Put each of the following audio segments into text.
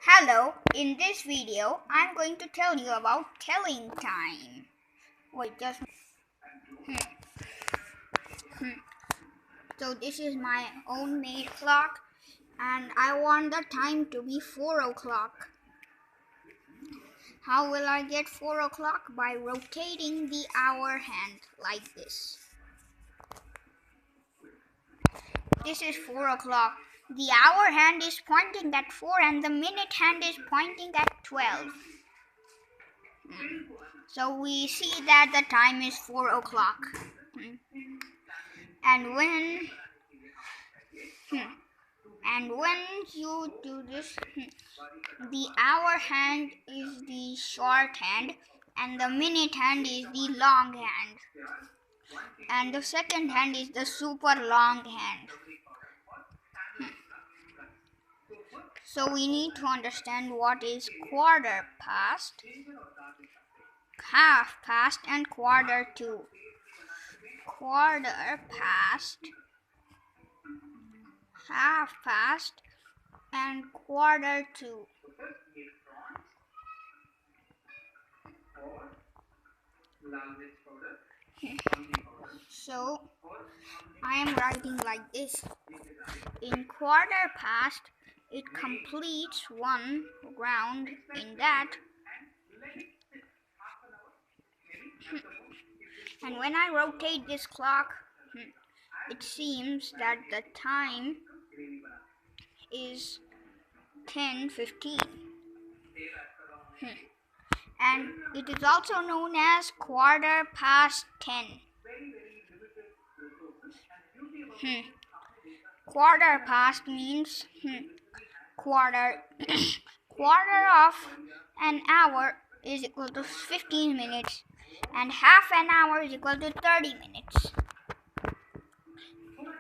Hello, in this video I'm going to tell you about telling time. Wait, just So this is my own made clock and I want the time to be 4 o'clock. How will I get 4 o'clock? By rotating the hour hand like this. This is 4 o'clock. The hour hand is pointing at 4 and the minute hand is pointing at 12. So we see that the time is 4 o'clock. And when you do this, the hour hand is the short hand and the minute hand is the long hand. And the second hand is the super long hand. So we need to understand what is quarter past, half past, and quarter to. Quarter past, half past, and quarter to. So I am writing like this. In quarter past, it completes one round in that. And when I rotate this clock, it seems that the time is 10:15. And it is also known as quarter past 10. Quarter past means quarter of an hour is equal to 15 minutes and half an hour is equal to 30 minutes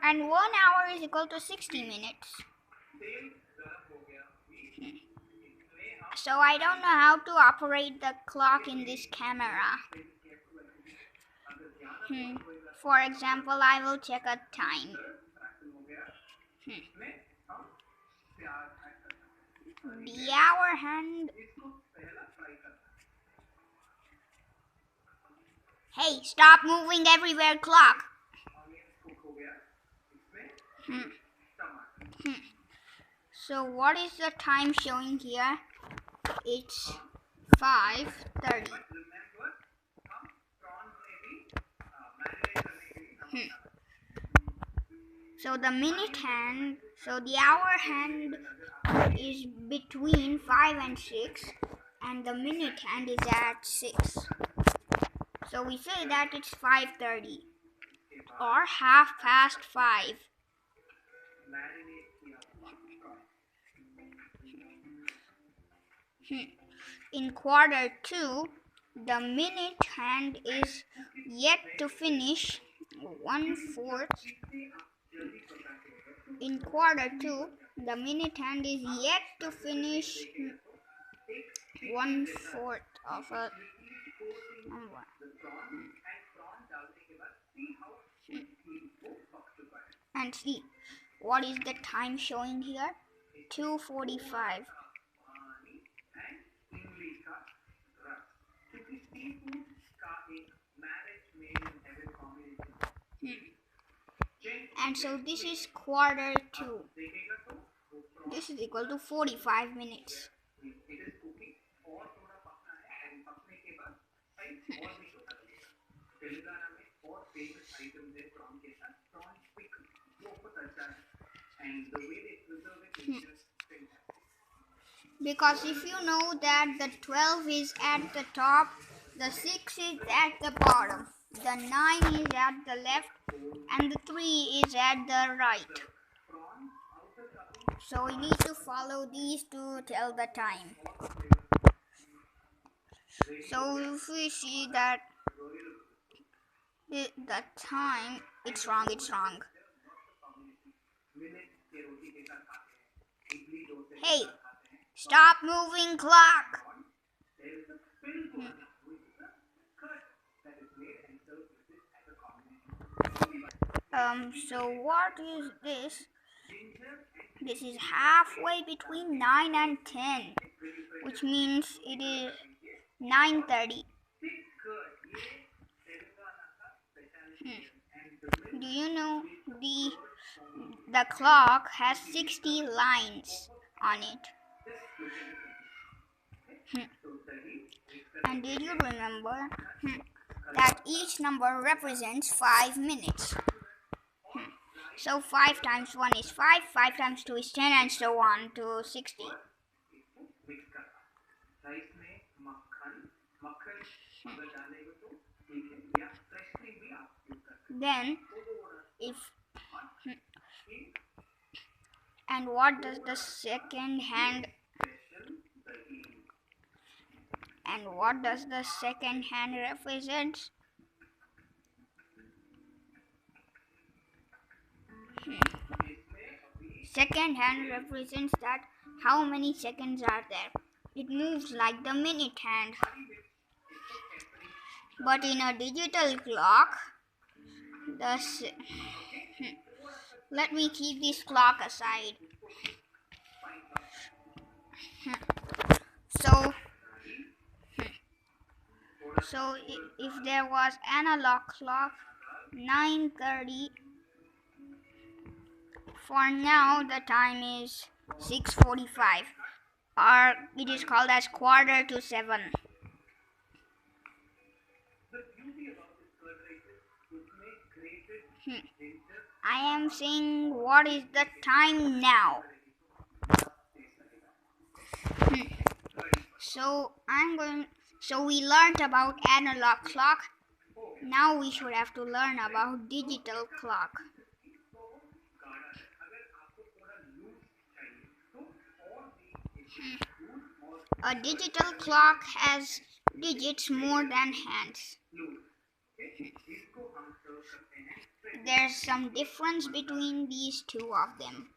and 1 hour is equal to 60 minutes. So I don't know how to operate the clock in this camera. For example, I will check a time. The hour hand. Hey, stop moving everywhere, clock. So what is the time showing here? It's 5:30. So the minute hand, so the hour hand is between 5 and 6 and the minute hand is at 6. So we say that it's 5:30 or half past 5. In quarter two, the minute hand is yet to finish 1/4. In quarter two, the minute hand is yet to finish 1/4 of a number. And see, what is the time showing here? 2:45. And so this is quarter two. This is equal to 45 minutes. Because if you know that the 12 is at the top, the 6 is at the bottom, the 9 is at the left, and the 3 is at the right. So we need to follow these to tell the time. So if we see that the time, it's wrong. Hey, stop moving, clock. So what is this? This is halfway between 9 and 10, which means it is 9:30. Do you know the clock has 60 lines on it? And did you remember that each number represents 5 minutes? So 5 times 1 is 5, 5 times 2 is 10, and so on to 60. Then, and what does the second hand represent? Second hand represents that how many seconds are there. It moves like the minute hand. But in a digital clock, let me keep this clock aside. So if there was analog clock 9:30, for now the time is 6:45, or it is called as 6:45. I am saying what is the time now. So we learned about analog clock. Now we should have to learn about digital clock. A digital clock has digits more than hands. There's some difference between these two of them.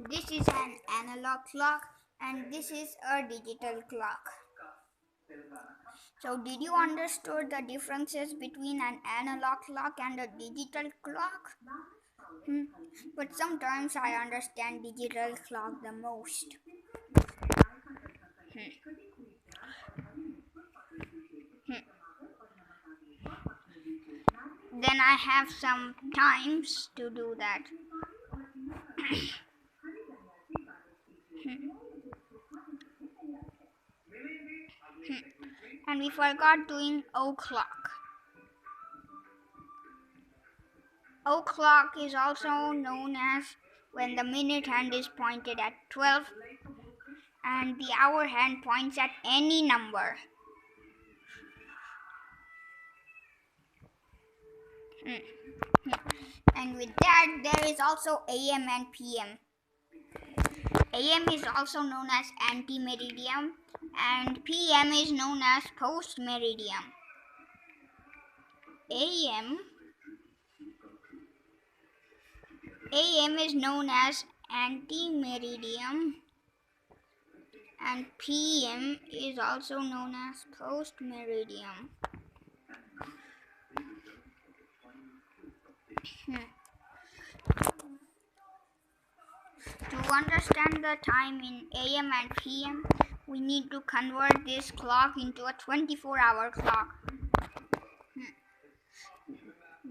This is an analog clock and this is a digital clock. So did you understand the differences between an analog clock and a digital clock? But sometimes I understand digital clock the most. Then I have some times to do that. And we forgot doing o'clock. O'clock is also known as when the minute hand is pointed at 12 and the hour hand points at any number. And with that, there is also AM and PM. AM is also known as anti-meridian and PM is known as post-meridian. AM is known as anti-meridian and PM is also known as post-meridian. To understand the time in AM and PM, we need to convert this clock into a 24-hour clock.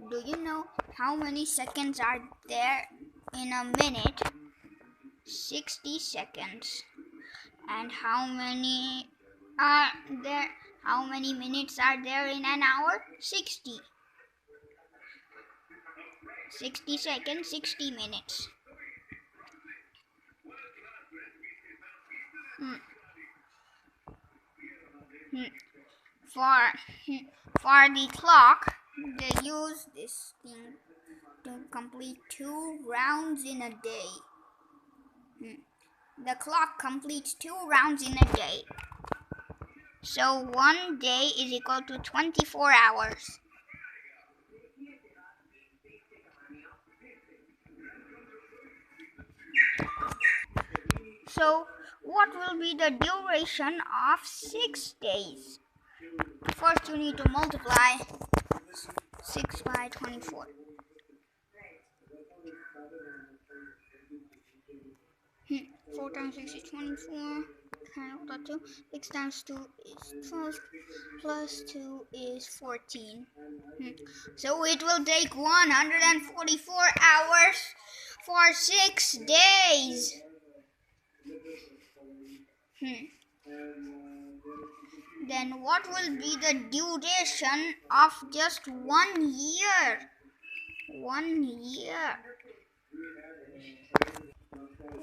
Do you know how many seconds are there in a minute? 60 seconds. And how many minutes are there in an hour? 60. 60 seconds, 60 minutes. For the clock, they use this thing to complete 2 rounds in a day. The clock completes 2 rounds in a day. So 1 day is equal to 24 hours. So what will be the duration of 6 days? First you need to multiply 6 by 24. 4 times 6 is 24. Count the 2. 6 times 2 is 12. Plus 2 is 14. So it will take 144 hours for 6 days. Then what will be the duration of just 1 year? 1 year.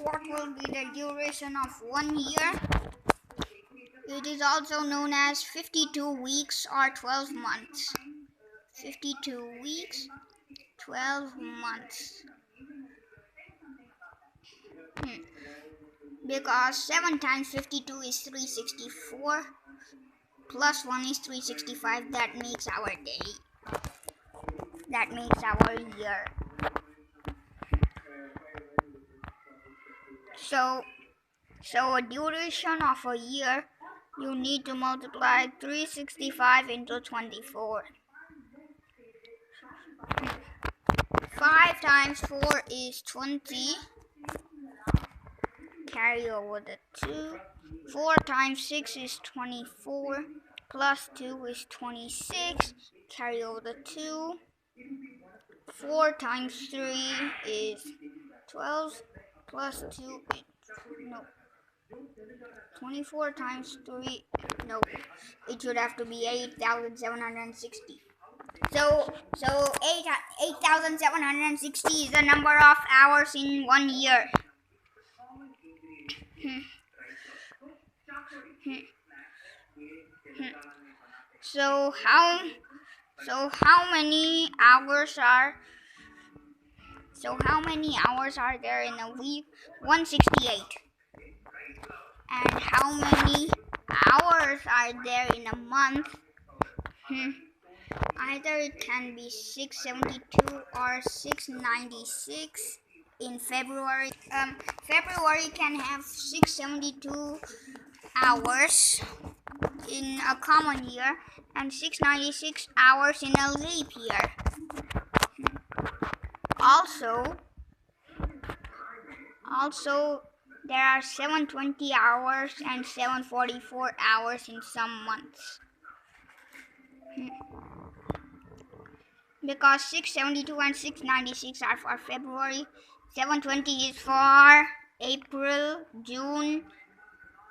What will be the duration of 1 year? It is also known as 52 weeks or 12 months. 52 weeks, 12 months. Because 7 times 52 is 364. Plus 1 is 365. That makes our day. That makes our year. So a duration of a year, you need to multiply 365 into 24. 5 times 4 is 20. Carry over the 2. 4 times 6 is 24. Plus 2 is 26. Carry over the 2. 4 times 3 is 12. Plus 2 is, no. 24 times 3, no. It should have to be 8,760. So 8,760 is the number of hours in 1 year. So how many hours are there in a week? 168. And how many hours are there in a month? Either it can be 672 or 696. In February, February can have 672 hours in a common year and 696 hours in a leap year. Also there are 720 hours and 744 hours in some months. Because 672 and 696 are for February, 720 is for April, June,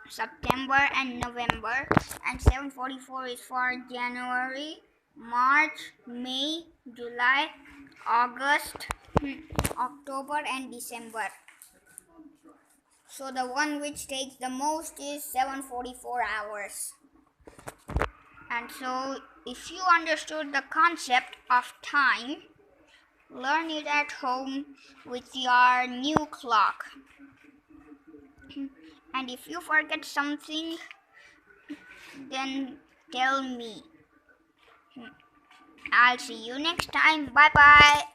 September and November, and 744 is for January, March, May, July, August, October and December. So the one which takes the most is 744 hours. And so if you understood the concept of time, learn it at home with your new clock. And if you forget something, then tell me. I'll see you next time. Bye bye.